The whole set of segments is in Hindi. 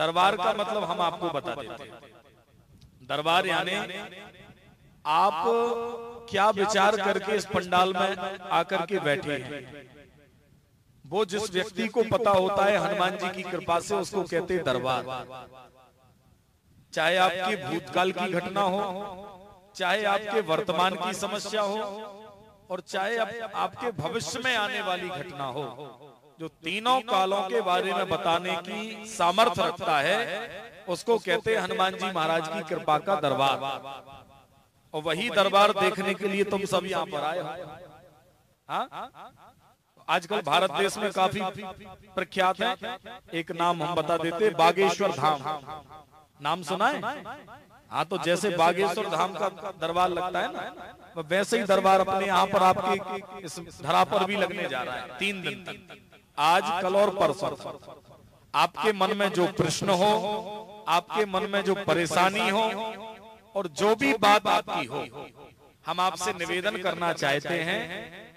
दरबार का मतलब हम आपको बता देते हैं। दरबार यानी आप क्या विचार करके इस पंडाल में आकर के बैठे हैं, वो जिस व्यक्ति को पता होता है हनुमान जी की कृपा से, उसको कहते हैं दरबार। चाहे आपके भूतकाल की घटना हो, चाहे आपके वर्तमान की समस्या हो, और चाहे आपके भविष्य में आने वाली घटना हो, जो तीनों कालों के बारे में बताने की सामर्थ्य रखता है, उसको कहते हैं हनुमान जी महाराज की कृपा का दरबार। और वही दरबार देखने के लिए तुम सब यहाँ पर आए हो। हाँ, आजकल भारत देश में काफी प्रख्यात है। एक नाम हम बता देते, बागेश्वर धाम। नाम सुना है? हाँ, तो जैसे बागेश्वर धाम का दरबार लगता है ना, वैसे ही दरबार अपने यहाँ पर आपके इस धरा पर भी लगने जा रहा है 3 दिन तक, आज कल और परसों। आपके मन में जो प्रश्न हो, आपके मन में जो परेशानी हो, और जो भी बात आपकी हो, हम आपसे निवेदन करना चाहते हैं,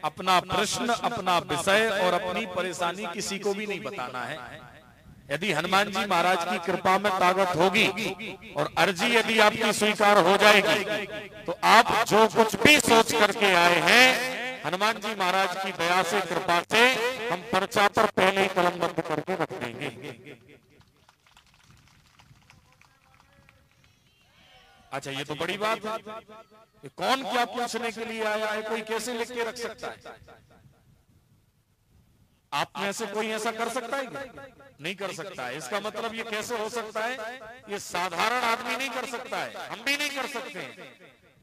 अपना प्रश्न, अपना विषय और अपनी परेशानी किसी को भी नहीं बताना है। यदि हनुमान जी महाराज की कृपा में ताकत होगी और अर्जी यदि आपकी स्वीकार हो जाएगी, तो आप जो कुछ भी सोच करके आए हैं, हनुमान जी महाराज की दया से, कृपा से, हम पर्चा पर पहले ही कलमबंद करके रख देंगे। अच्छा, ये तो बड़ी बात है। कौन क्या पूछने के लिए आया है, कोई कैसे लिख के रख सकता है? आप में से कोई ऐसा कर सकता है क्या? नहीं कर सकता है। इसका मतलब ये कैसे हो सकता है? ये साधारण आदमी नहीं कर सकता है, हम भी नहीं कर सकते हैं।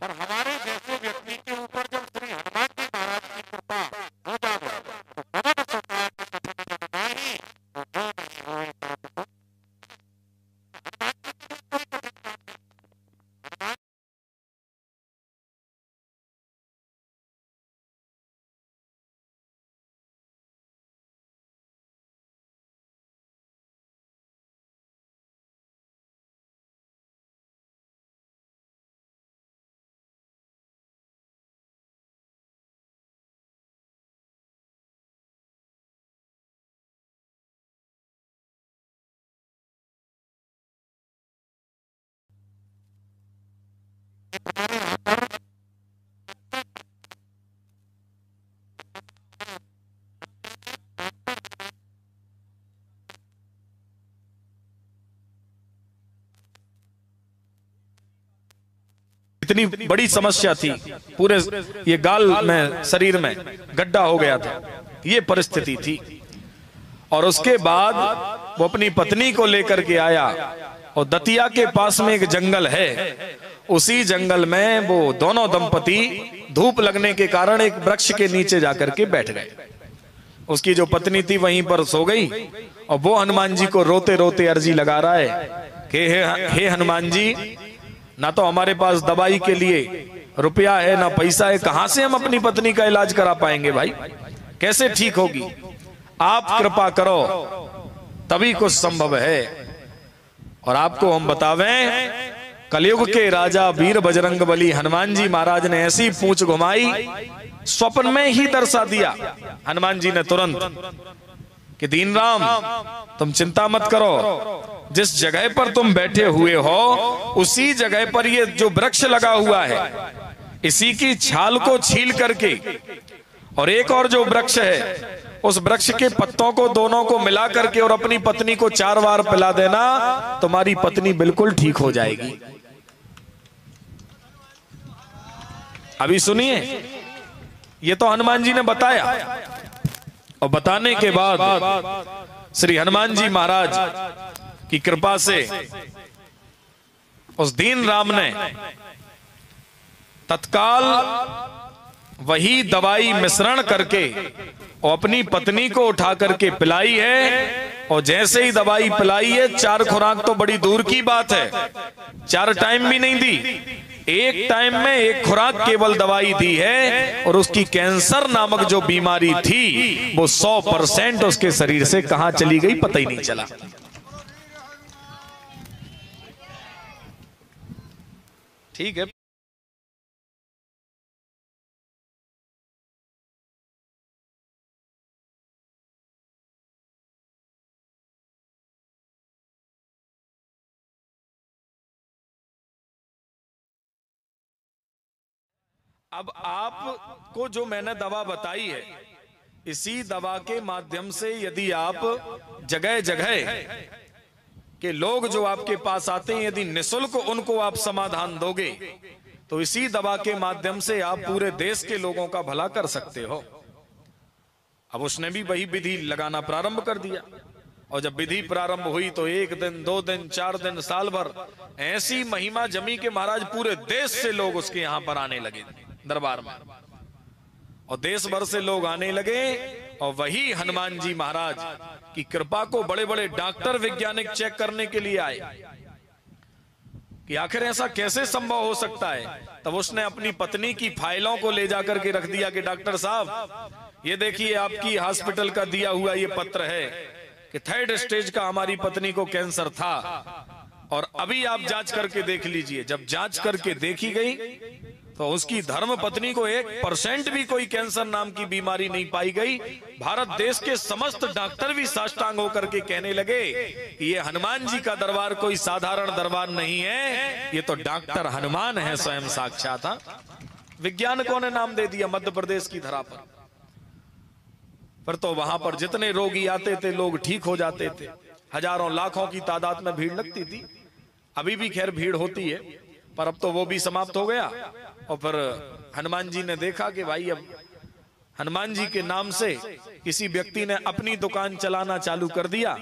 पर हमारे जैसे व्यक्ति के ऊपर जब श्री हनुमान जी महाराज की कृपा हो जाए, तो पवन सखाए कठिन जन नाहि, तो जो नहीं होए तात को। इतनी बड़ी समस्या थी, पूरे ये गाल में, शरीर में गड्ढा हो गया था, ये परिस्थिति थी। और उसके बाद वो अपनी पत्नी को लेकर के आया, और दतिया के पास में एक जंगल है, उसी जंगल में वो दोनों दंपति धूप लगने के कारण एक वृक्ष के नीचे जाकर के बैठ गए। उसकी जो पत्नी थी वहीं पर सो गई, और वो हनुमान जी को रोते रोते अर्जी लगा रहा है कि हे हनुमान जी, ना तो हमारे पास दवाई के लिए रुपया है, ना पैसा है, कहां से हम अपनी पत्नी का इलाज करा पाएंगे भाई, कैसे ठीक होगी? आप कृपा करो, तभी कुछ संभव है। और आपको हम बतावें, कलयुग के राजा वीर बजरंगबली हनुमान जी महाराज ने ऐसी पूंछ घुमाई, स्वप्न में ही दर्शा दिया हनुमान जी ने तुरंत कि दीन राम, तुम चिंता मत करो, जिस जगह पर तुम बैठे हुए हो उसी जगह पर ये जो वृक्ष लगा हुआ है, इसी की छाल को छील करके, और एक और जो वृक्ष है, उस वृक्ष के पत्तों को दोनों को मिला करके और अपनी पत्नी को 4 बार पिला देना, तुम्हारी पत्नी बिल्कुल ठीक हो जाएगी। अभी सुनिए, ये तो हनुमान जी ने बताया, और बताने के बाद श्री हनुमान जी महाराज की कृपा से उस दीन राम ने तत्काल वही दवाई मिश्रण करके और अपनी पत्नी को उठा करके पिलाई है। और जैसे ही दवाई पिलाई है, 4 खुराक तो बड़ी दूर की बात है, 4 टाइम भी नहीं दी, एक टाइम में 1 खुराक केवल दवाई दी है। और उसकी कैंसर नामक जो बीमारी थी, वो 100% उसके शरीर से कहां चली गई पता ही नहीं चला। ठीक है। अब आपको जो मैंने दवा बताई है, इसी दवा के माध्यम से यदि आप जगह जगह के लोग जो आपके पास आते हैं, यदि निःशुल्क उनको आप समाधान दोगे, तो इसी दवा के माध्यम से आप पूरे देश के लोगों का भला कर सकते हो। अब उसने भी वही विधि लगाना प्रारंभ कर दिया, और जब विधि प्रारंभ हुई तो 1 दिन 2 दिन 4 दिन साल भर ऐसी महिमा जमी के महाराज पूरे देश से लोग उसके यहां पर आने लगे दरबार में, और देश भर से लोग आने लगे। और वही हनुमान जी महाराज की कृपा को बड़े बड़े डॉक्टर वैज्ञानिक चेक करने के लिए आए कि आखिर ऐसा कैसे संभव हो सकता है। तब उसने अपनी पत्नी की फाइलों को ले जाकर के रख दिया कि डॉक्टर साहब, ये देखिए आपकी हॉस्पिटल का दिया हुआ ये पत्र है कि 3rd स्टेज का हमारी पत्नी को कैंसर था, और अभी आप जांच करके देख लीजिए। जब जांच करके देखी गई तो उसकी धर्म पत्नी को 1% भी कोई कैंसर नाम की बीमारी नहीं पाई गई। भारत देश के समस्त डॉक्टर भी साष्टांग होकर के कहने लगे कि ये हनुमान जी का दरबार कोई साधारण दरबार नहीं है, ये तो डॉक्टर हनुमान है स्वयं साक्षात। वैज्ञानिकों ने नाम दे दिया मध्य प्रदेश की धरा पर। फिर तो वहां पर जितने रोगी आते थे लोग ठीक हो जाते थे, हजारों लाखों की तादाद में भीड़ लगती थी। अभी भी खैर भीड़ होती है, पर अब तो वो भी समाप्त हो गया। और फिर हनुमान जी ने देखा कि भाई अब हनुमान जी के नाम से किसी व्यक्ति ने अपनी दुकान चलाना चालू कर दिया।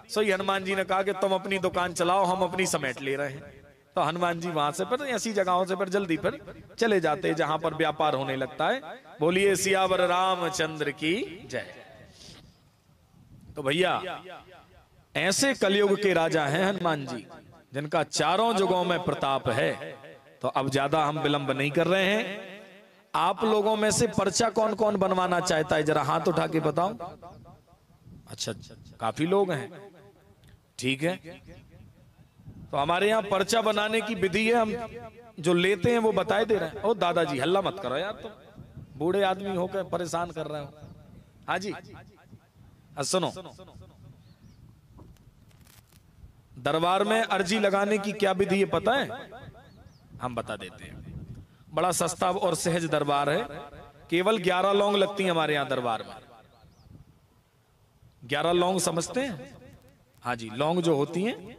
सो हनुमान जी ने कहा कि तुम अपनी दुकान चलाओ, हम अपनी समेट ले रहे हैं। तो हनुमान जी वहां से फिर ऐसी जगहों से फिर जल्दी फिर चले जाते हैं जहां पर व्यापार होने लगता है। बोलिए सियावर रामचंद्र की जय। तो भैया ऐसे कलयुग के राजा हैं हनुमान जी, जिनका चारों जुगों में प्रताप है। तो अब ज्यादा हम विलंब नहीं कर रहे हैं। आप लोगों में से पर्चा कौन कौन बनवाना चाहता है, जरा हाथ उठा के बताओ। अच्छा, काफी लोग हैं, ठीक है। तो हमारे यहाँ पर्चा बनाने की विधि है, हम जो लेते हैं वो बताए दे रहे हैं। ओ दादाजी हल्ला मत करो यार, तुम बूढ़े आदमी होकर परेशान कर रहे हो। हाँ जी, सुनो, दरबार में अर्जी लगाने की क्या विधि है पता है? हम बता देते हैं। बड़ा सस्ता और सहज दरबार है। केवल 11 लौंग लगती है हमारे यहाँ दरबार में। 11 लौंग समझते हैं? हाँ जी, लौंग जो होती हैं,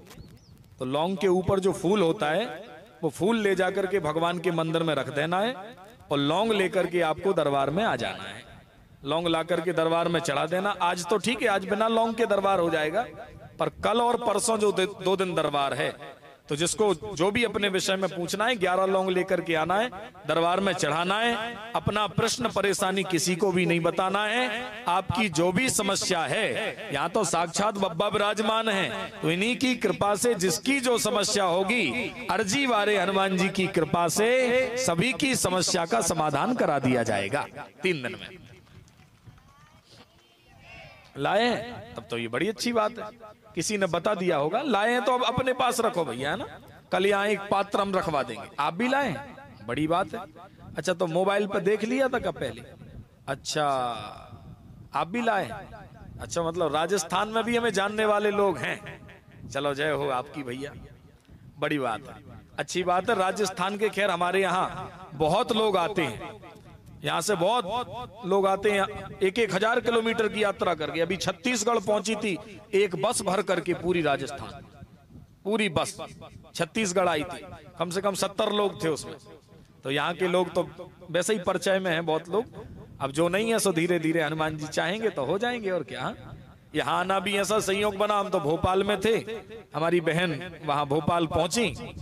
तो लौंग के ऊपर जो फूल होता है वो फूल ले जाकर के भगवान के मंदिर में रख देना है, और लौंग लेकर के आपको दरबार में आ जाना है। लौंग ला करके दरबार में चढ़ा देना। आज तो ठीक है, आज बिना लौंग के दरबार हो जाएगा, पर कल और परसों जो 2 दिन दरबार है, तो जिसको जो भी अपने विषय में पूछना है 11 लौंग लेकर के आना है, दरबार में चढ़ाना है। अपना प्रश्न परेशानी किसी को भी नहीं बताना है। आपकी जो भी समस्या है, यहाँ तो साक्षात बब्बा विराजमान है, तो इन्हीं की कृपा से जिसकी जो समस्या होगी, अर्जी वाले हनुमान जी की कृपा से सभी की समस्या का समाधान करा दिया जाएगा 3 दिन में। लाए तब तो ये बड़ी अच्छी बात है, किसी ने बता दिया होगा। लाए हैं तो अब अपने पास रखो भैया, है ना। कल यहाँ एक पात्र हम रखवा देंगे। आप भी लाए, बड़ी बात है। अच्छा, तो मोबाइल पर देख लिया था कब पहले? अच्छा, आप भी लाए। अच्छा, मतलब राजस्थान में भी हमें जानने वाले लोग हैं। चलो जय हो आपकी भैया, बड़ी बात है, अच्छी बात है। राजस्थान के खैर हमारे यहाँ बहुत लोग आते हैं, यहाँ से बहुत लोग आते हैं, 1-1 किलोमीटर की यात्रा करके। अभी छत्तीसगढ़ पहुंची थी एक बस भर करके, पूरी राजस्थान, पूरी बस छत्तीसगढ़ आई थी। कम से कम 70 लोग थे उसमें। तो यहाँ के लोग तो वैसे ही परिचय में हैं बहुत लोग। अब जो नहीं है सो धीरे धीरे हनुमान जी चाहेंगे तो हो जाएंगे, और क्या। यहाँ आना भी ऐसा संयोग बना, हम तो भोपाल में थे, हमारी बहन वहां भोपाल पहुंची,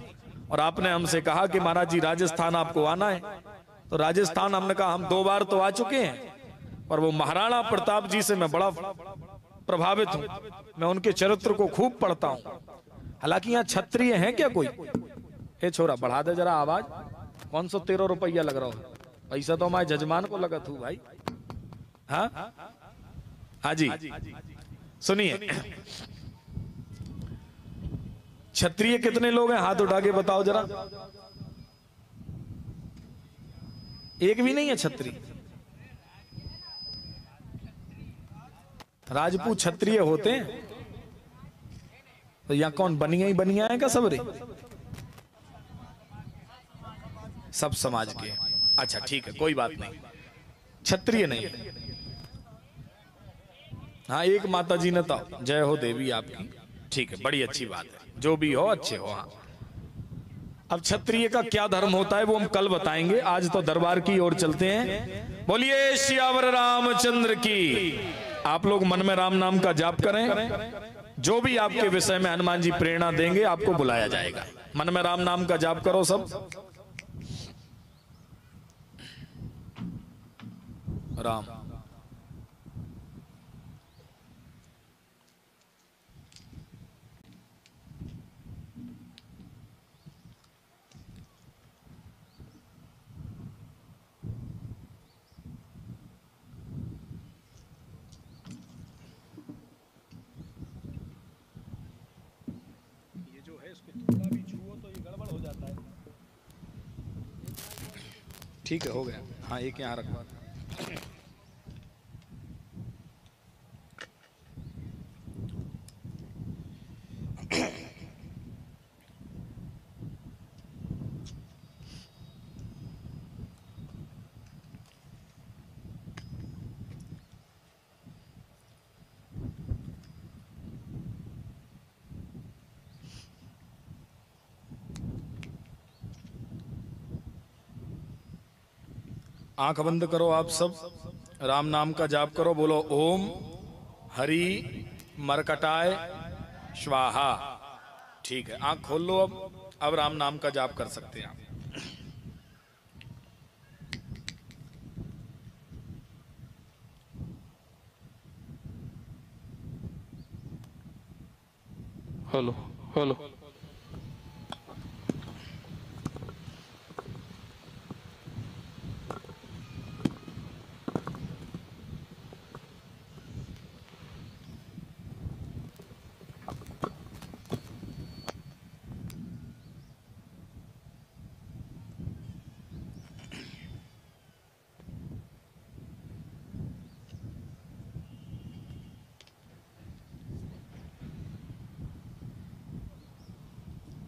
और आपने हमसे कहा कि महाराज जी राजस्थान आपको आना है। तो राजस्थान हमने कहा हम 2 बार तो आ चुके हैं, पर वो महाराणा प्रताप जी से मैं बड़ा प्रभावित हूं। मैं उनके चरित्र को खूब पढ़ता हूं। हालांकि यहाँ क्षत्रिय हैं क्या कोई? हे छोरा बढ़ा दे जरा आवाज। 513 रुपया लग रहा हो, पैसा तो हमारे जजमान को लगा तू भाई। हाँ हाँ जी, सुनिए, क्षत्रिय कितने लोग हैं? हाथ उठा के बताओ जरा। एक भी नहीं है क्षत्रिय। राजपूत क्षत्रिय होते हैं, तो यहाँ कौन बनिया ही बनिया है क्या? सबरे सब समाज के। अच्छा ठीक है, कोई बात नहीं, क्षत्रिय नहीं है। हाँ, एक माता जी ने तो जय हो देवी आपकी, ठीक है, बड़ी अच्छी बात है, जो भी हो अच्छे हो। हाँ, अब क्षत्रिय का क्या धर्म होता है वो हम कल बताएंगे, आज तो दरबार की ओर चलते हैं। बोलिए सियावर रामचंद्र की। आप लोग मन में राम नाम का जाप करें, जो भी आपके विषय में हनुमान जी प्रेरणा देंगे आपको बुलाया जाएगा। मन में राम नाम का जाप करो सब। राम थोड़ा भी छुओ तो ये गड़बड़ हो जाता है। ठीक है, हो गया। हाँ, एक यहाँ रखवा। आंख बंद करो आप सब, राम नाम का जाप करो। बोलो ओम हरि मरकटाय स्वाहा। ठीक है, आंख खोल लो। अब राम नाम का जाप कर सकते हैं आप। Hello hello.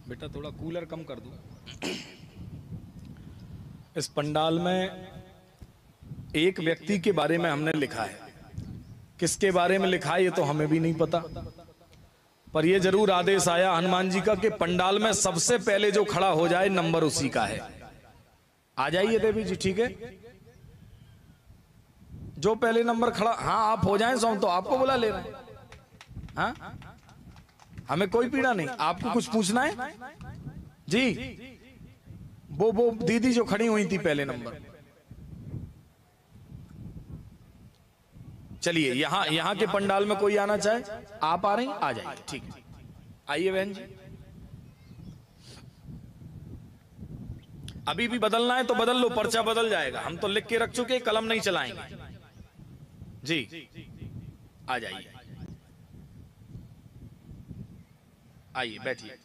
बेटा थोड़ा कूलर कम कर दो। इस पंडाल में एक व्यक्ति के बारे में हमने लिखा है, किसके बारे में लिखा है ये तो हमें भी नहीं पता, पर ये जरूर आदेश आया हनुमान जी का कि पंडाल में सबसे पहले जो खड़ा हो जाए नंबर उसी का है। आ जाइए देवी जी, ठीक है, जो पहले नंबर खड़ा। हाँ, आप हो जाएं सौ तो आपको बुला ले रहे हैं। हाँ, हमें कोई पीड़ा नहीं। आपको कुछ पूछना है जी? वो दीदी जो खड़ी हुई थी पहले नंबर। चलिए, यहां के पंडाल में कोई आना चाहे, आप आ रही हैं, आ जाइए, ठीक है, आइए बहन जी। अभी भी बदलना है तो बदल लो, पर्चा बदल जाएगा। हम तो लिख के रख चुके, कलम नहीं चलाएंगे जी। आ जाइए, आइए, बैठिए,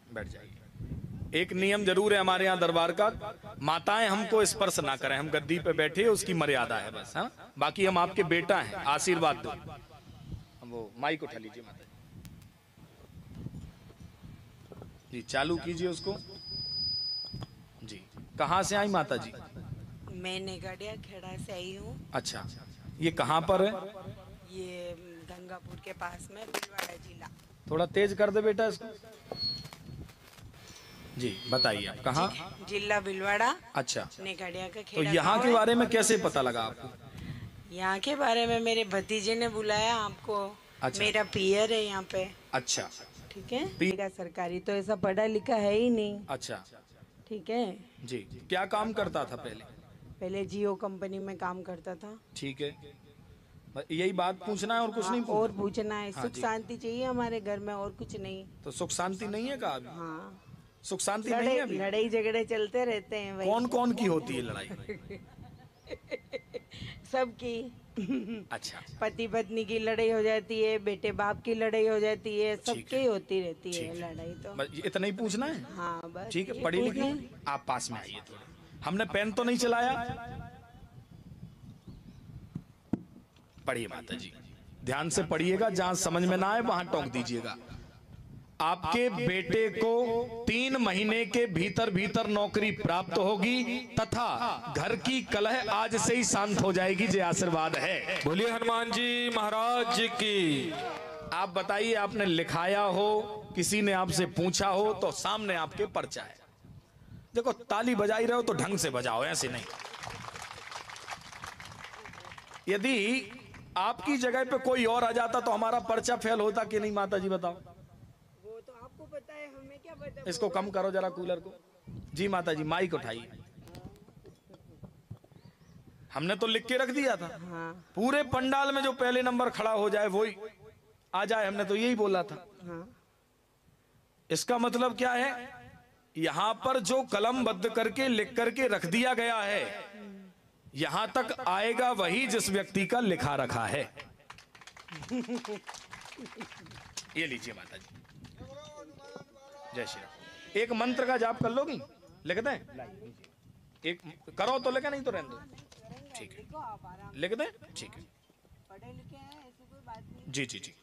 बैठ जाइए। एक नियम जरूर है हमारे यहाँ दरबार का, माताएं हमको स्पर्श ना करें, हम गद्दी पे बैठे, उसकी मर्यादा है बस। हाँ, बाकी हम आपके बेटा हैं, आशीर्वाद दो। वो माइक उठा लीजिए माता जी, चालू कीजिए उसको जी। कहाँ से आई माता जी? मैं नेगड़िया खेड़ा से आई हूँ। अच्छा, ये कहाँ पर है? ये गंगापुर के पास में, भीलवाड़ा जिला। थोड़ा तेज कर दे बेटा इसको जी। बताइए आप कहाँ? जिला भीलवाड़ा। अच्छा, नेगड़िया का तो खेड़ा। यहाँ के बारे में कैसे पता लगा आपको? यहाँ के बारे में मेरे भतीजे ने बुलाया आपको। अच्छा। मेरा पियर है यहाँ पे। अच्छा, ठीक है। मेरा सरकारी तो ऐसा पढ़ा लिखा है ही नहीं। अच्छा, ठीक है जी। क्या काम करता था पहले? पहले जियो कंपनी में काम करता था। ठीक है, यही बात पूछना है और कुछ नहीं और पूछना है। हाँ सुख जी। शांति चाहिए हमारे घर में, और कुछ नहीं। तो सुख शांति नहीं है का अभी? हाँ, सुख शांति नहीं है अभी? लड़ाई झगड़े चलते रहते हैं भाई। कौन कौन की होती है लड़ाई? सबकी। अच्छा, पति पत्नी की लड़ाई हो जाती है, बेटे बाप की लड़ाई हो जाती है, सबकी होती रहती है ठीक है। लड़ाई तो। बस इतना ही पूछना है? हाँ बस। ठीक है, ये पढ़ी पूछना लिखी है। आप पास में आइए थोड़े। हमने पेन तो नहीं चलाया? पढ़िए माता जी, ध्यान से पढ़िएगा, जहां समझ में ना आए वहां टोक दीजिएगा। आपके बेटे को 3 महीने के भीतर भीतर नौकरी प्राप्त होगी तथा घर की कलह आज से ही शांत हो जाएगी। जे आशीर्वाद है। बोलिए हनुमान जी महाराज की। आप बताइए, आपने लिखाया हो, किसी ने आपसे पूछा हो, तो सामने आपके पर्चा है। देखो, ताली बजाई रहे हो तो ढंग से बजाओ, ऐसे नहीं। यदि आपकी जगह पे कोई और आ जाता तो हमारा पर्चा फेल होता कि नहीं? माता जी बताओ। वो तो आपको पता है, हमें क्या पता। इसको कम करो जरा, कूलर को। जी माता जी, माइक उठाइए। हमने तो लिख के रख दिया था। हाँ। पूरे पंडाल में जो पहले नंबर खड़ा हो जाए वही आ जाए, हमने तो यही बोला था। हाँ। इसका मतलब क्या है? यहां पर जो कलमबद्ध करके लिख करके रख दिया गया है, यहां तक आएगा वही जिस व्यक्ति का लिखा रखा है। ये लीजिए माता जी। जय श्री राम। एक मंत्र का जाप कर लोगी? लिख दें? एक करो तो लिखे, नहीं तो रहने दो। ठीक है, लिख दें? ठीक है, पढ़े लिखे हैं, ऐसी कोई बात नहीं। जी जी जी।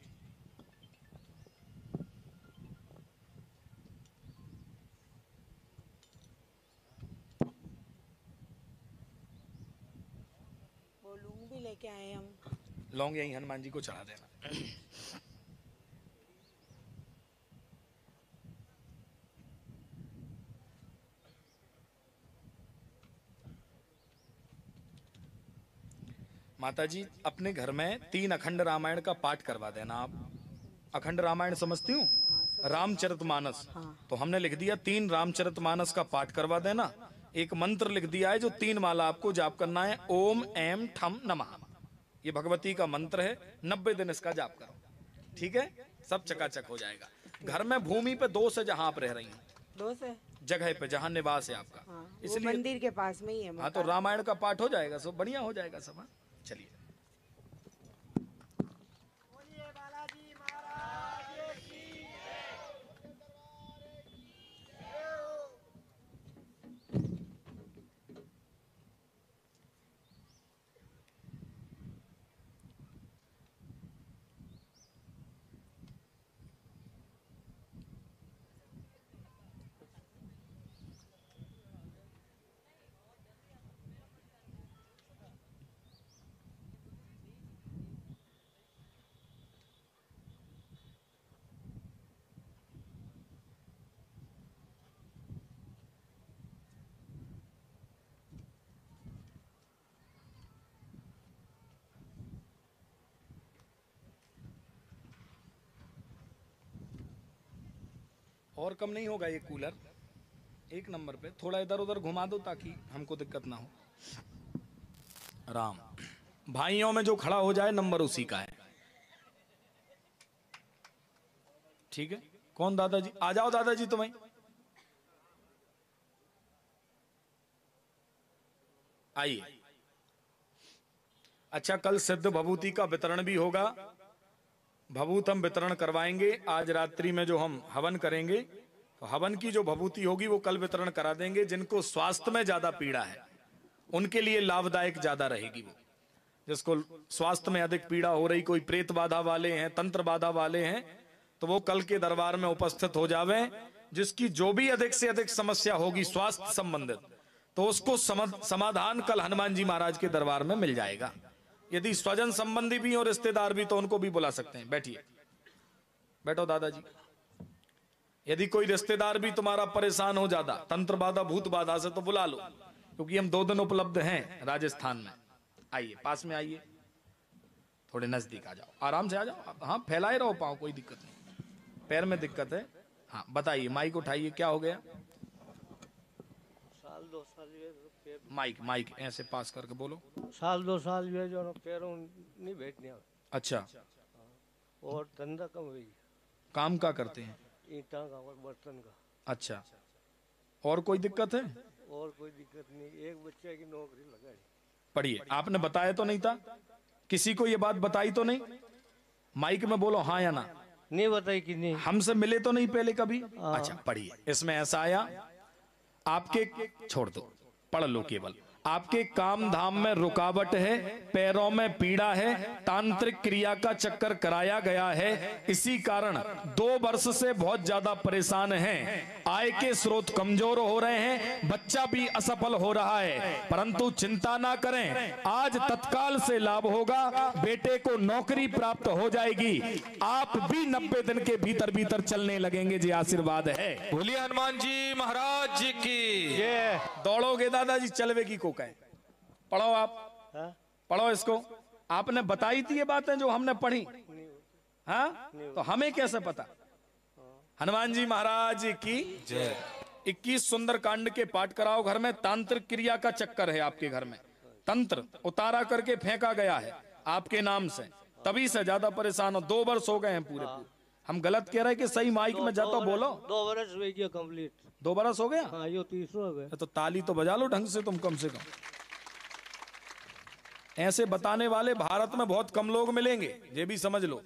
वो लूंग भी लेके आए हम। लौंग यही हनुमान जी को चढ़ा देना। माता जी, अपने घर में 3 अखंड रामायण का पाठ करवा देना आप। अखंड रामायण समझती हूँ? रामचरितमानस। तो हमने लिख दिया 3 रामचरितमानस का पाठ करवा देना। एक मंत्र लिख दिया है जो 3 माला आपको जाप करना है। ओम ऐम ठम नमः। ये भगवती का मंत्र है। 90 दिन इसका जाप करो, ठीक है? सब चकाचक हो जाएगा। घर में भूमि पे दोष है जहां आप रह रही हैं, दोस्त है जगह पे जहां निवास है आपका। हाँ, इसलिए मंदिर के पास में ही है। हाँ, तो रामायण का पाठ हो जाएगा, सब बढ़िया हो जाएगा सब। हाँ? चलिए। और कम नहीं होगा ये कूलर। 1 नंबर पे। थोड़ा इधर उधर घुमा दो ताकि हमको दिक्कत ना हो। राम भाइयों में जो खड़ा हो जाए नंबर उसी का है, ठीक है? कौन? दादाजी आ जाओ। दादाजी तुम्हें आइए। अच्छा, कल सिद्ध भभूति का वितरण भी होगा। भभूत हम वितरण करवाएंगे। आज रात्रि में जो हम हवन करेंगे, तो हवन की जो भभूति होगी वो कल वितरण करा देंगे। जिनको स्वास्थ्य में ज्यादा पीड़ा है उनके लिए लाभदायक ज्यादा रहेगी वो। जिसको स्वास्थ्य में अधिक पीड़ा हो रही, कोई प्रेत बाधा वाले हैं, तंत्र बाधा वाले हैं, तो वो कल के दरबार में उपस्थित हो जावे। जिसकी जो भी अधिक से अधिक समस्या होगी स्वास्थ्य संबंधित, तो उसको समाधान कल हनुमान जी महाराज के दरबार में मिल जाएगा। यदि स्वजन संबंधी भी और रिश्तेदार भी तो उनको भी बुला सकते हैं। बैठिए, बैठो दादाजी। यदि कोई रिश्तेदार भी तुम्हारा परेशान हो ज्यादा तंत्र बाधा भूत बाधा से, तो बुला लो, क्योंकि हम 2 दिन उपलब्ध हैं राजस्थान में। आइए, पास में आइए, थोड़े नजदीक आ जाओ, आराम से आ जाओ। हाँ, फैलाए रहो पाँव, कोई दिक्कत नहीं। पैर में दिक्कत है? हाँ बताइए, माइक उठाइए, क्या हो गया? साल 2 साल माइक ऐसे पास करके बोलो। साल 2 साल जो पैरों नहीं बैठने। अच्छा, और धंधा कम हुई। काम का करते हैं? ईंटा का और बर्तन का। अच्छा, और कोई दिक्कत है? और कोई दिक्कत नहीं, एक बच्चे की नौकरी लगाई। पढ़िए, आपने बताया तो नहीं था? किसी को ये बात बताई तो नहीं? माइक में बोलो हाँ या ना। नहीं बताई कि नहीं। हमसे मिले तो नहीं पहले कभी? अच्छा, पढ़िए। इसमें ऐसा आया, आपके छोड़ दो, पढ़ लो केवल। आपके काम धाम में रुकावट है, पैरों में पीड़ा है, तांत्रिक क्रिया का चक्कर कराया गया है, इसी कारण 2 वर्ष से बहुत ज्यादा परेशान हैं, आय के स्रोत कमजोर हो रहे हैं, बच्चा भी असफल हो रहा है। परंतु चिंता ना करें, आज तत्काल से लाभ होगा, बेटे को नौकरी प्राप्त हो जाएगी, आप भी 90 दिन के भीतर भीतर चलने लगेंगे जी, आशीर्वाद है। बोलिए हनुमान जी महाराज की। ये दौड़ोगे दादाजी चलवे की को कहे। पढ़ो आप, हाँ? पढ़ो इसको। आपने बताई थी ये बातें जो हमने पढ़ी, हाँ? तो हमें कैसे पता? हनुमान जी महाराज की जय। 21 सुंदर कांड के पाठ कराओ घर में। तांत्रिक क्रिया का चक्कर है आपके घर में, तंत्र उतारा करके फेंका गया है आपके नाम से, तभी से ज्यादा परेशान हो। 2 वर्ष हो गए हैं पूरे पूरे। हम गलत कह रहे हैं कि सही माइक में जाता बोलो। 2 वर्ष हो गया कंप्लीट। 2 वर्ष हो गया? हाँ, यो 30 हो गए। तो ताली तो बजा लो ढंग से तुम, कम से कम। ऐसे बताने वाले भारत में बहुत कम लोग मिलेंगे, ये भी समझ लो।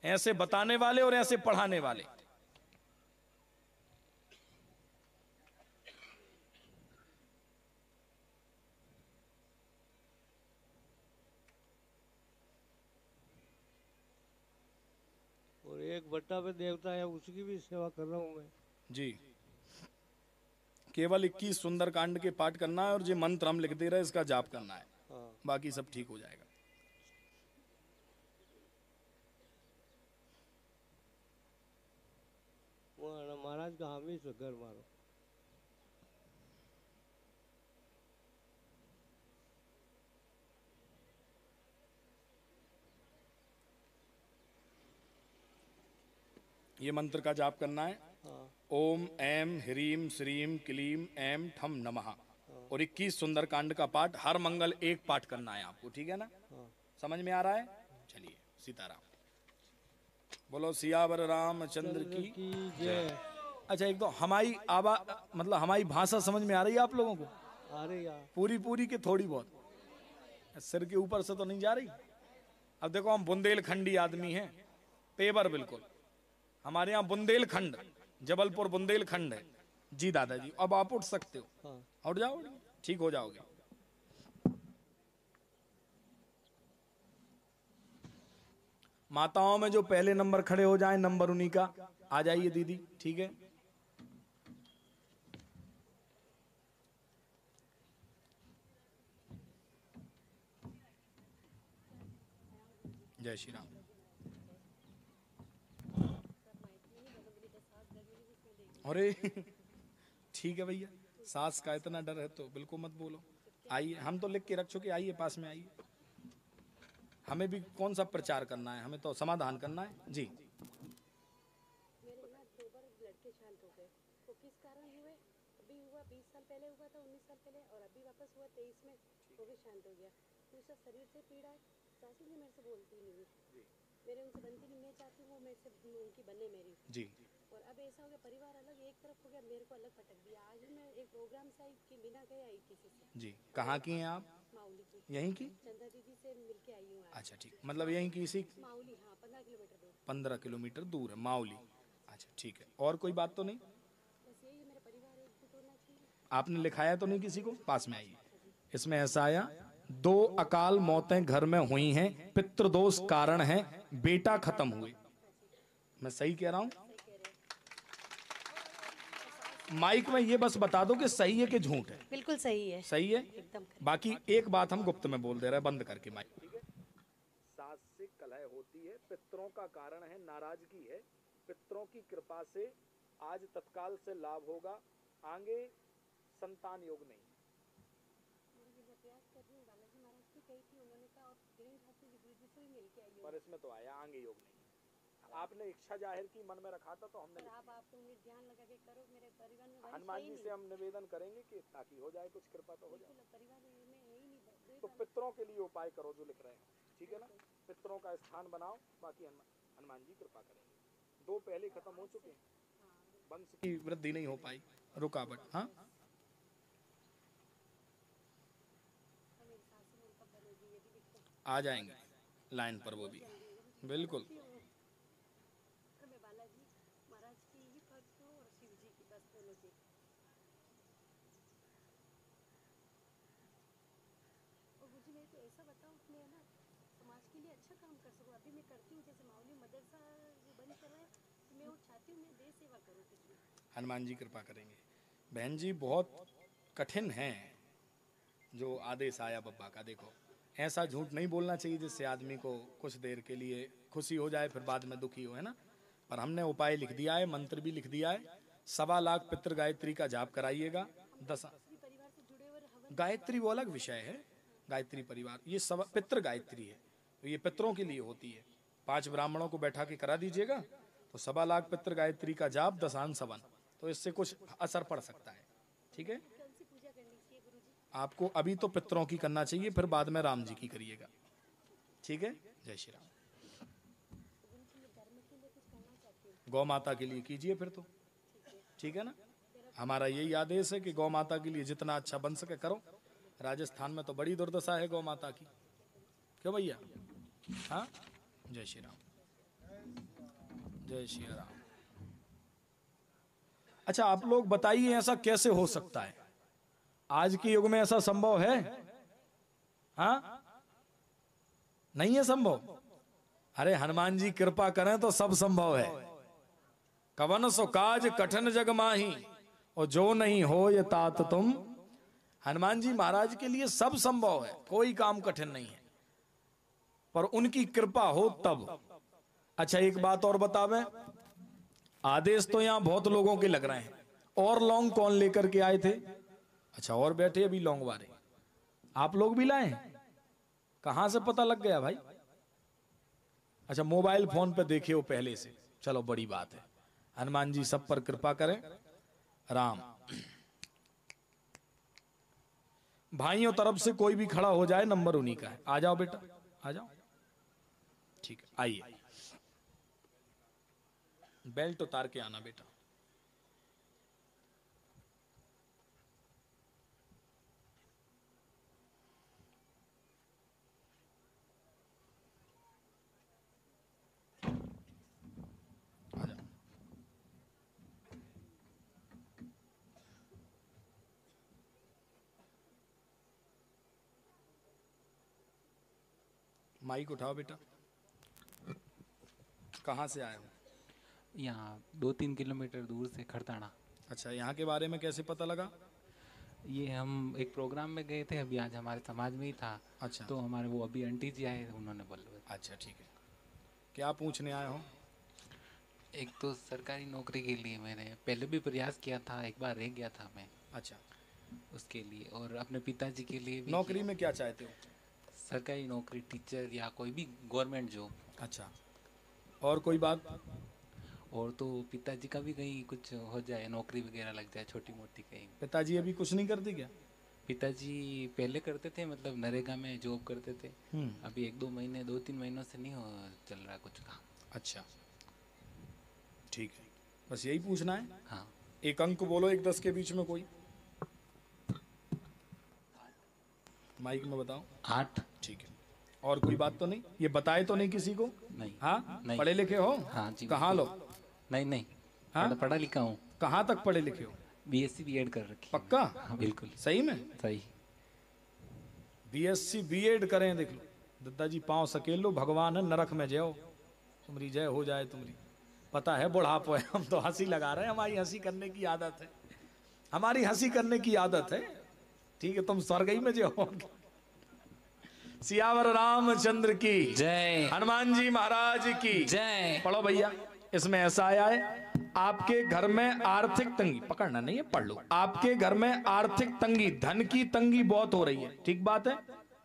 ऐसे बताने वाले और ऐसे पढ़ाने वाले। और एक भट्टा पे देवता है, उसकी भी सेवा कर रहा हूँ मैं जी। केवल 21 सुंदर कांड के पाठ करना है और ये मंत्र हम लिख दे रहे हैं, इसका जाप करना है, हाँ। बाकी सब ठीक हो जाएगा। वो महाराज का हामी से घर मारो। ये मंत्र का जाप करना है। हाँ। ओम ऐम ह्रीम श्रीम क्लीम ऐम ठम नमः। और 21 सुंदर कांड का पाठ हर मंगल एक पाठ करना है आपको, ठीक है ना? हाँ। समझ में आ रहा है? चलिए, सीताराम। बोलो सियावर रामचंद्र की जय। अच्छा, एक तो हमारी आवाज, मतलब हमारी भाषा समझ में आ रही है आप लोगों को? अरे यार, पूरी पूरी के थोड़ी बहुत? सिर के ऊपर से तो नहीं जा रही? अब देखो, हम बुंदेलखंडी आदमी हैं, पेवर बिल्कुल। हमारे यहाँ बुंदेलखंड, जबलपुर बुंदेलखंड है जी दादाजी। अब आप उठ सकते हो। हाँ। उठ जाओ, ठीक हो जाओगे। माताओं में जो पहले नंबर खड़े हो जाए, नंबर उन्हीं का। आ जाइए दीदी, ठीक है? जय श्री राम। अरे ठीक है भैया, सास का इतना डर है तो बिल्कुल मत बोलो। आइए, हम तो लिख के रख चुके, आइए पास में आइए। हमें भी कौन सा प्रचार करना है, हमें तो समाधान करना है जी। मेरे ना 2 बार ब्लड के शांत हो गए। वो किस कारण हुए? अभी हुआ 20 साल पहले हुआ था, 19 साल पहले, और अभी वापस हुआ 23 में, वो भी शांत हो गया। दूसरा शरीर से पीड़ा है, सासू जी मेरे से बोलती नहीं है, मेरे उनसे बनती नहीं, मैं चाहती हूँ वो मेरे से उनकी बने मेरी जी। और अब ऐसा हो गया, परिवार अलग एक तरफ हो गया, मेरे को अलग पटक दिया। आज ही मैं एक प्रोग्राम से आई कि बिना गए आई किसी से। जी, कहाँ की हैं आप? माउली की। यहीं की? चंदा दीदी से मिलके आई हूँ आज। अच्छा ठीक, मतलब यहीं की इसी? माउली, हाँ, 15 किलोमीटर दूर। 15 किलोमीटर दूर है माउली। अच्छा ठीक है, और कोई बात तो नहीं? बस यही है, मेरा परिवार एकजुट होना चाहिए। आपने लिखाया तो नहीं किसी को? पास में आइए। इसमें ऐसा आया, 2 अकाल मौतें घर में हुई हैं, पितृदोष कारण है, बेटा खत्म हुए। मैं सही कह रहा हूं? माइक में ये बस बता दो कि सही है कि झूठ है। बिल्कुल सही है। सही है? एकदम। बाकी एक बात हम गुप्त में बोल दे रहे हैं, बंद करके माइक। ठीक है? सास से कलह होती है, पितरों का कारण है, नाराजगी है, पितरों की कृपा से आज तत्काल से लाभ होगा, आगे संतान योग नहीं। बालाजी महाराज की कही थी, उन्होंने कहा पर इसमें तो आया आगे योग नहीं। आपने इच्छा जाहिर की, मन में रखा था, तो हमने आप तो ध्यान लगा के करो, मेरे परिवार में हनुमान जी से हम निवेदन करेंगे कि ताकि हो जाए, कुछ कृपा तो हो जाए। परिवार में है ही नहीं। तो पितरों के लिए उपाय करो जो लिख रहे हैं, ठीक है ना? पितरों का स्थान बनाओ, बाकी हनुमान जी कृपा करेंगे। 2 पहले खत्म हो चुके हैं, वंश की वृद्धि नहीं हो पाई, रुकावट। हाँ, आ जाएंगे लाइन पर वो भी, बिल्कुल। मैं बालाजी महाराज की ही भक्त हूँ और शिव जी की, बस दोनों की। तो ऐसा बताओ कि मैं ना समाज के लिए अच्छा काम कर सकूँ। अभी मैं करती हूँ, जैसे मावली मदरसा जो बंद करवाया, तो मैं वो चाहती हूँ मैं देश सेवा करूँ कुछ भी। हनुमान जी कृपा करेंगे। बहन जी बहुत कठिन है जो आदेश आया बब्बा का। देखो ऐसा झूठ नहीं बोलना चाहिए जिससे आदमी को कुछ देर के लिए खुशी हो जाए फिर बाद में दुखी हो, है ना। पर हमने उपाय लिख दिया है, मंत्र भी लिख दिया है। 1.25 लाख पितृ गायत्री का जाप कराइएगा। 10 परिवार से जुड़े हुए हवन गायत्री वो अलग विषय है, गायत्री परिवार, ये सब पितृ गायत्री है, तो ये पितरों के लिए होती है। 5 ब्राह्मणों को बैठा के करा दीजिएगा तो 1.25 लाख पितृ गायत्री का जाप 10 हवन, तो इससे कुछ असर पड़ सकता है। ठीक है, कौन सी पूजा करनी चाहिए गुरुजी? आपको अभी तो पितरों की करना चाहिए, फिर बाद में राम जी की करिएगा। ठीक है, जय श्री राम। गौ माता के लिए कीजिए फिर तो, ठीक है ना। हमारा यही आदेश है कि गौ माता के लिए जितना अच्छा बन सके करो। राजस्थान में तो बड़ी दुर्दशा है गौ माता की, क्यों भैया? हाँ, जय श्री राम, जय श्री राम। अच्छा आप लोग बताइए ऐसा कैसे हो सकता है? आज के युग में ऐसा संभव है? हाँ, नहीं है संभव। अरे हनुमान जी कृपा करें तो सब संभव है। कवन सो काज कठिन जग माही और जो नहीं हो ये तात तुम। हनुमान जी महाराज के लिए सब संभव है, कोई काम कठिन नहीं है, पर उनकी कृपा हो तब। अच्छा एक बात और बतावें, आदेश तो यहां बहुत लोगों के लग रहे हैं, और लौंग कौन लेकर के आए थे? अच्छा और बैठे अभी लौंग वाले, आप लोग भी लाए? कहां से पता लग गया भाई? अच्छा मोबाइल फोन पे देखे हो पहले से, चलो बड़ी बात है। हनुमान जी सब पर कृपा करें। राम भाइयों तरफ से कोई भी खड़ा हो जाए, नंबर उन्हीं का है। आ जाओ बेटा, आ जाओ। ठीक है, आइए। बेल्ट उतार के आना बेटा। आ जाओ। माइक उठाओ बेटा। कहाँ से आए हो? यहाँ 2-3 किलोमीटर दूर से, खरताना। अच्छा, यहाँ के बारे में कैसे पता लगा? ये हम एक प्रोग्राम में गए थे अभी, आज हमारे समाज में ही था। अच्छा, तो हमारे वो अभी आंटी जी आए, उन्होंने बोला। अच्छा ठीक है, क्या पूछने आए हो? एक तो सरकारी नौकरी के लिए मैंने पहले भी प्रयास किया था, एक बार रह गया था मैं। अच्छा, उसके लिए, और अपने पिताजी के लिए भी। नौकरी में क्या चाहते हो? सरकारी नौकरी, टीचर या कोई भी गवर्नमेंट जॉब। अच्छा, और कोई बात? और तो पिताजी का भी कहीं कुछ हो जाए, नौकरी वगैरह लग जाए छोटी मोटी कहीं। पिताजी अभी कुछ नहीं करते क्या? पिताजी पहले करते थे, मतलब नरेगा में जॉब करते थे। अभी 1-2 महीने, 2-3 महीनों से नहीं चल रहा कुछ काम। अच्छा ठीक है, बस यही पूछना है। हाँ। एक अंक बोलो 1-10 के बीच में कोई, माइक में बताओ। 8। ठीक है, और कोई बात तो नहीं? ये बताए तो नहीं किसी को? नहीं। हाँ, नहीं। पढ़े लिखे हो? हाँ जी। कहाँ लो? नहीं। हाँ? पढ़ा लिखा हूँ। कहाँ तक पढ़े लिखे हो? BSc B.Ed कर रखी। पक्का? हाँ बिल्कुल। सही में? सही। BSc B.Ed करें, देख लो दादाजी पांव सकेल लो, भगवान है नरक में जाओ, तुम्हारी जय हो जाए तुम्हारी। पता है बुढ़ापो है, हम तो हंसी लगा रहे हैं, हमारी हंसी करने की आदत है, हमारी हंसी करने की आदत है। ठीक है, तुम स्वर्ग में जाओ। सियावर रामचंद्र की जय। हनुमान जी महाराज की जय। पढ़ो भैया। इसमें ऐसा आया है, आपके घर में आर्थिक तंगी, पकड़ना नहीं है, पढ़ लो। आपके घर में आर्थिक तंगी, धन की तंगी बहुत हो रही है, ठीक बात है?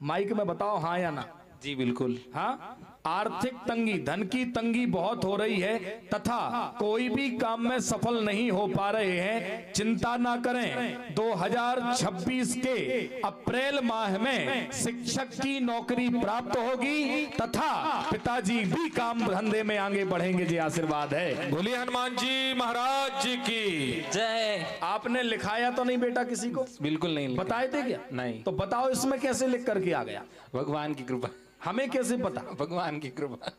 माइक में बताओ हाँ या ना। जी बिल्कुल। हाँ, आर्थिक तंगी, धन की तंगी बहुत हो रही है, तथा कोई भी काम में सफल नहीं हो पा रहे हैं। चिंता ना करें, 2026 के अप्रैल माह में शिक्षक की नौकरी प्राप्त होगी, तथा पिताजी भी काम धंधे में आगे बढ़ेंगे। जी आशीर्वाद है। बोलिए हनुमान जी महाराज की जय। आपने लिखाया तो नहीं बेटा किसी को? बिल्कुल नहीं लिखा। बताए थे क्या? नहीं। तो बताओ इसमें कैसे लिख करके आ गया? भगवान की कृपा। हमें कैसे पता? भगवान की कृपा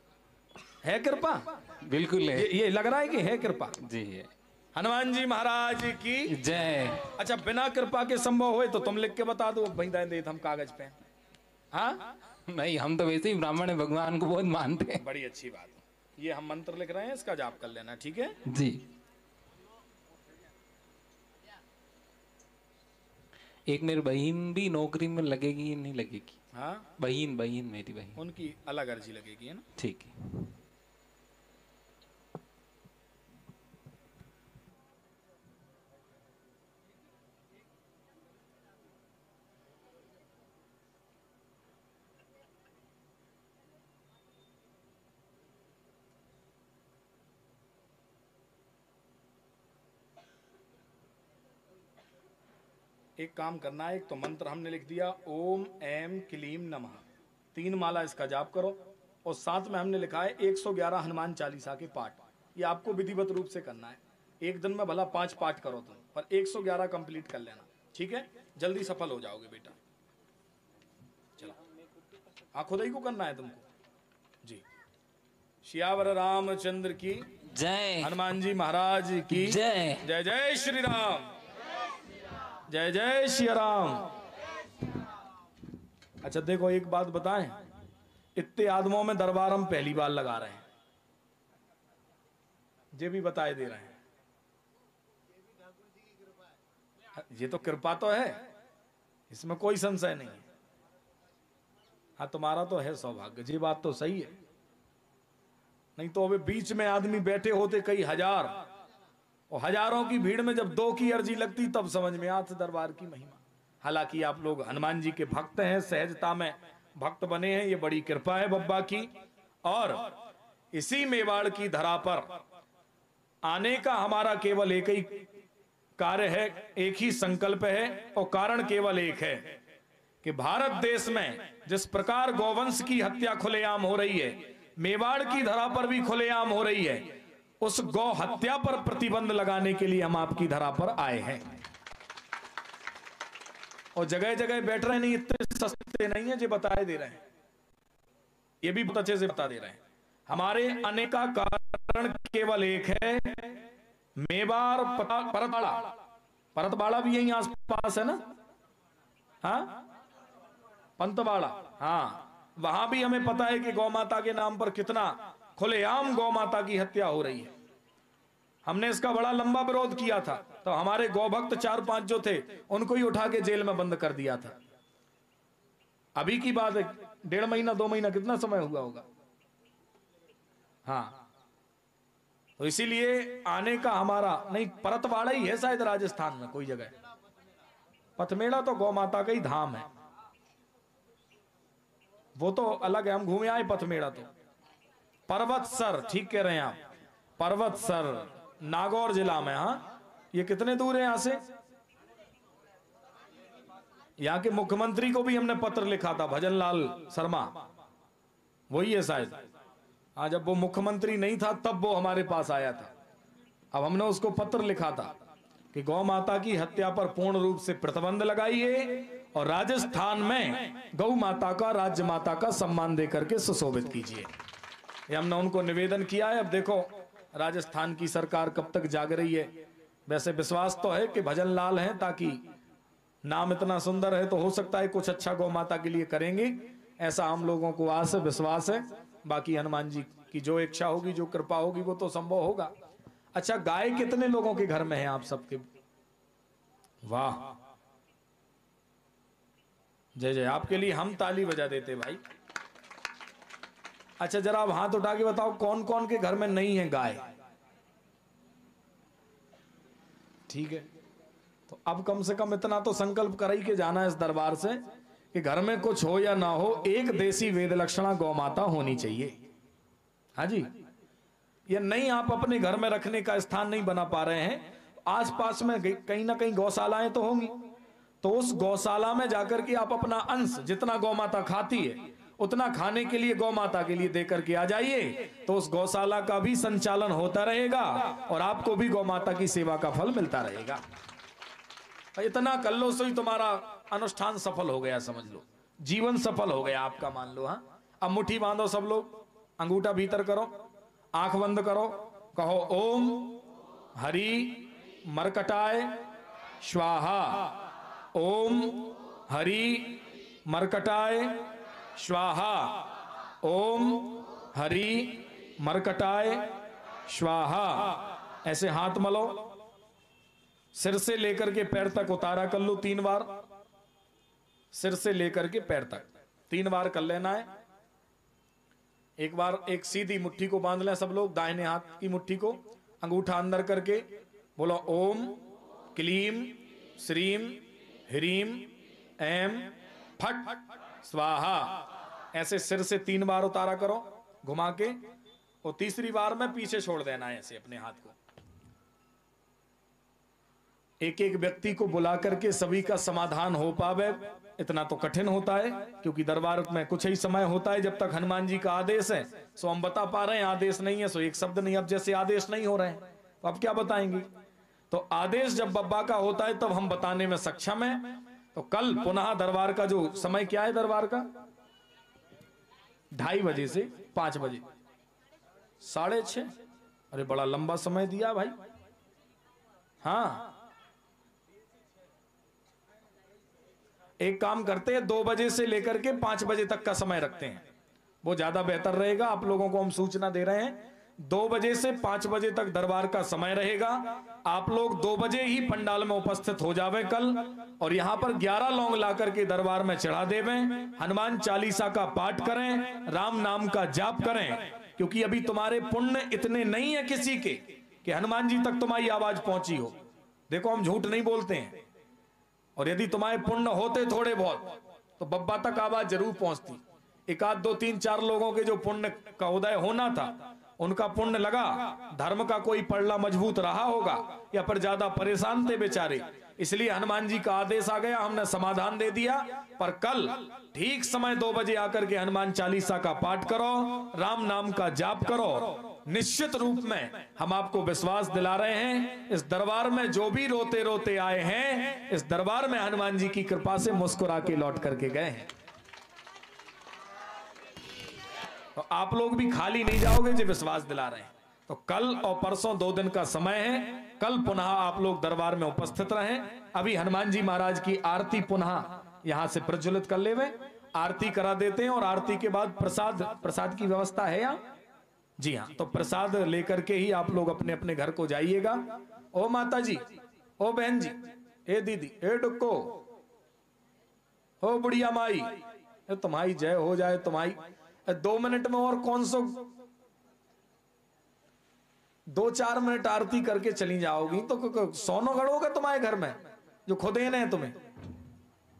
है। कृपा बिल्कुल है। ये लग रहा है कि है कृपा। जी है। हनुमान जी महाराज की जय। अच्छा, बिना कृपा के संभव हुए तो तुम लिख के बता दो, भाई दे हम कागज पे। हाँ, नहीं, हम तो वैसे ही ब्राह्मण है, भगवान को बहुत मानते हैं। बड़ी अच्छी बात है। ये हम मंत्र लिख रहे हैं, इसका जाप कर लेना, ठीक है जी। एक मेरी बहन भी नौकरी में लगेगी या नहीं लगेगी? हाँ, बहन मेरी बहन, उनकी अलग अर्जी लगेगी, है ना। ठीक है। एक काम करना है, एक तो मंत्र हमने लिख दिया, ओम ऐम क्लीम नमः, 3 माला इसका जाप करो, और साथ में हमने लिखा है 111 हनुमान चालीसा के पाठ। ये आपको विधिवत रूप से करना है। एक दिन में भला 5 पाठ करो तुम, पर 111 कंप्लीट कर लेना, ठीक है। जल्दी सफल हो जाओगे बेटा। चलो, हाँ, खुद ही को करना है तुमको जी। सियावर रामचंद्र की जय। हनुमान जी महाराज की जय। जय जय श्री राम, जय जय श्री राम। अच्छा देखो, एक बात बताएं, इतने आदमों में दरबार हम पहली बार लगा रहे हैं, ये भी बताए दे रहे हैं। ये तो कृपा तो है, इसमें कोई संशय नहीं है। हाँ, तुम्हारा तो है सौभाग्य, ये बात तो सही है। नहीं तो अभी बीच में आदमी बैठे होते कई हजार, और हजारों की भीड़ में जब 2 की अर्जी लगती तब समझ में आती दरबार की महिमा। हालांकि आप लोग हनुमान जी के भक्त हैं, सहजता में भक्त बने हैं, ये बड़ी कृपा है बब्बा की। और इसी मेवाड़ की धरा पर आने का हमारा केवल एक ही कार्य है, एक ही संकल्प है, और कारण केवल एक है कि भारत देश में जिस प्रकार गौवंश की हत्या खुलेआम हो रही है, मेवाड़ की धरा पर भी खुलेआम हो रही है। उस गौ हत्या पर प्रतिबंध लगाने के लिए हम आपकी धरा पर आए हैं। और जगह जगह बैठ रहे नहीं, इतने सस्ते नहीं है, जो बताए दे रहे हैं, ये भी बहुत अच्छे से बता दे रहे हैं। हमारे आने का कारण केवल एक है, मेवाड़ परतवाड़ा, परतवाड़ा भी यहीं आस पास है ना, हाँ, पंतवाड़ा, हाँ, वहां भी हमें पता है कि गौ माता के नाम पर कितना खुलेआम गौ माता की हत्या हो रही है। हमने इसका बड़ा लंबा विरोध किया था, तो हमारे गौ भक्त 4-5 जो थे उनको ही उठा के जेल में बंद कर दिया था। अभी की बात है, 1.5 महीना 2 महीना, कितना समय हुआ होगा। हाँ, तो इसीलिए आने का हमारा नहीं, परतवाड़ा ही है शायद राजस्थान में कोई जगह। पथमेड़ा तो गौ माता का ही धाम है, वो तो अलग है, हम घूमे आए पथमेड़ा। तो पर्वतसर, ठीक कह रहे हैं आप, पर्वतसर नागौर जिला में। हाँ, ये कितने दूर है यहां से? यहाँ के मुख्यमंत्री को भी हमने पत्र लिखा था, भजन लाल शर्मा, वही है शायद। हाँ, जब वो मुख्यमंत्री नहीं था तब वो हमारे पास आया था। अब हमने उसको पत्र लिखा था कि गौ माता की हत्या पर पूर्ण रूप से प्रतिबंध लगाइए, और राजस्थान में गौ माता का, राज्य माता का सम्मान देकर के सुशोभित कीजिए। ये हमने उनको निवेदन किया है। अब देखो राजस्थान की सरकार कब तक जाग रही है। वैसे विश्वास तो है कि भजन लाल हैं, ताकि नाम इतना सुंदर है तो हो सकता है कुछ अच्छा गौ माता के लिए करेंगे, ऐसा हम लोगों को आस है, विश्वास है। बाकी हनुमान जी की जो इच्छा होगी, जो कृपा होगी, वो तो संभव होगा। अच्छा, गाय कितने लोगों के घर में है आप सबके? वाह, जय जय, आपके लिए हम ताली बजा देते भाई। अच्छा, जरा आप हाथ उठा के बताओ कौन कौन के घर में नहीं है गाय? ठीक है, तो अब कम से कम इतना तो संकल्प कर ही के जाना है इस दरबार से कि घर में कुछ हो या ना हो, एक देसी वेद लक्षणा गौ माता होनी चाहिए। हाँ जी, ये नहीं आप अपने घर में रखने का स्थान नहीं बना पा रहे हैं, आसपास में कहीं ना कहीं गौशालाएं तो होंगी, तो उस गौशाला में जाकर के आप अपना अंश, जितना गौ माता खाती है उतना खाने के लिए गौ माता के लिए देकर के आ जाइए, तो उस गौशाला का भी संचालन होता रहेगा और आपको भी गौ माता की सेवा का फल मिलता रहेगा। इतना कर लो सो ही तुम्हारा अनुष्ठान सफल हो गया, समझ लो, जीवन सफल हो गया आपका, मान लो। हाँ, अब मुट्ठी बांधो सब लोग, अंगूठा भीतर करो, आंख बंद करो, कहो ओम हरि मरकटाय स्वाहा, ओम हरि मरकटाय स्वाहा, ओम हरि मरकटाय स्वाहा। ऐसे हाथ मलो, सिर से लेकर के पैर तक उतारा कर लो 3 बार। सिर से लेकर के पैर तक 3 बार कर लेना है। एक बार एक सीधी मुट्ठी को बांध लें सब लोग, दाहिने हाथ की मुट्ठी को, अंगूठा अंदर करके बोलो ओम क्लीम श्रीम ह्रीम ऐम फट स्वाहा। ऐसे सिर से 3 बार उतारा करो घुमा के, और तीसरी बार में पीछे छोड़ देना है ऐसे अपने हाथ को। एक एक व्यक्ति को बुला करके सभी का समाधान हो पावे, इतना तो कठिन होता है, क्योंकि दरबार में कुछ ही समय होता है जब तक हनुमान जी का आदेश है। सो हम बता पा रहे हैं, आदेश नहीं है सो एक शब्द नहीं। अब जैसे आदेश नहीं हो रहे हैं तो अब क्या बताएंगे? तो आदेश जब बब्बा का होता है तब हम बताने में सक्षम है। तो कल पुनः दरबार का जो समय क्या है, दरबार का 2:30 बजे से 5 बजे, 6:30। अरे बड़ा लंबा समय दिया भाई। हाँ, एक काम करते हैं, 2 बजे से लेकर के 5 बजे तक का समय रखते हैं, वो ज्यादा बेहतर रहेगा। आप लोगों को हम सूचना दे रहे हैं, 2 बजे से 5 बजे तक दरबार का समय रहेगा। आप लोग 2 बजे ही पंडाल में उपस्थित हो जावे कल, और यहाँ पर 11 लौंग ला करके दरबार में चढ़ा देवें। हनुमान चालीसा का पाठ करें, राम नाम का जाप करें, क्योंकि अभी तुम्हारे पुण्य इतने नहीं है किसी के कि हनुमान जी तक तुम्हारी आवाज पहुंची हो। देखो हम झूठ नहीं बोलते हैं, और यदि तुम्हारे पुण्य होते थोड़े बहुत तो बब्बा तक आवाज जरूर पहुंचती। 1 आध 2 3 4 लोगों के जो पुण्य का उदय होना था, उनका पुण्य लगा, धर्म का कोई पड़ला मजबूत रहा होगा, या पर ज्यादा परेशान थे बेचारे, इसलिए हनुमान जी का आदेश आ गया, हमने समाधान दे दिया। पर कल ठीक समय 2 बजे आकर के हनुमान चालीसा का पाठ करो, राम नाम का जाप करो। निश्चित रूप में हम आपको विश्वास दिला रहे हैं, इस दरबार में जो भी रोते रोते आए हैं, इस दरबार में हनुमान जी की कृपा से मुस्कुरा के लौट करके गए हैं। तो आप लोग भी खाली नहीं जाओगे जो विश्वास दिला रहे हैं। तो कल और परसों 2 दिन का समय है, कल पुनः आप लोग दरबार में उपस्थित रहें। अभी हनुमान जी महाराज की आरती पुनः यहां से प्रज्वलित कर लेवे, आरती करा देते हैं, और आरती के बाद प्रसाद की व्यवस्था है यहाँ। जी हाँ, तो प्रसाद लेकर के ही आप लोग अपने अपने घर को जाइएगा। ओ माता जी, ओ बहन जी, ए दीदी, ए डुक्को, ओ बुढ़िया माई, तुम्हारी जय हो जाए तुम्हारी। 2 मिनट में और कौन सो 2-4 मिनट आरती करके चली जाओगी तो सोनो गड़ोगे तुम्हारे घर में जो खुदे ने तुम्हें।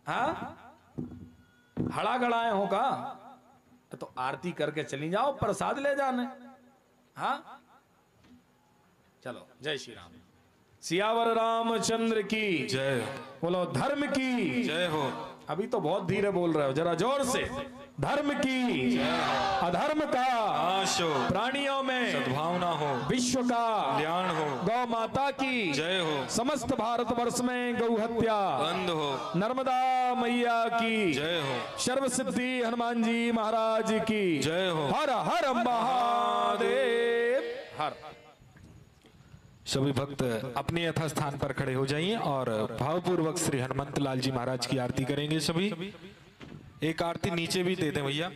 हाँ, हड़ा गड़ाए हो का, तो आरती करके चली जाओ, प्रसाद ले जाने। हाँ चलो, जय श्री राम। सियावर रामचंद्र की जय। बोलो धर्म की जय हो। अभी तो बहुत धीरे बोल रहे हो, जरा जोर से। धर्म की, अधर्म का नाश हो, प्राणियों में सद्भावना हो, विश्व का कल्याण हो, गौ माता की जय हो, समस्त भारतवर्ष में गौ हत्या बंद हो, नर्मदा मैया की जय हो, सर्व सिद्धि हनुमान जी महाराज की जय हो। हर हर महादेव हर। सभी भक्त अपने यथास्थान पर खड़े हो जाइए और भावपूर्वक श्री हनुमंत लाल जी महाराज की आरती करेंगे। सभी एक आरती नीचे भी दे दें भैया।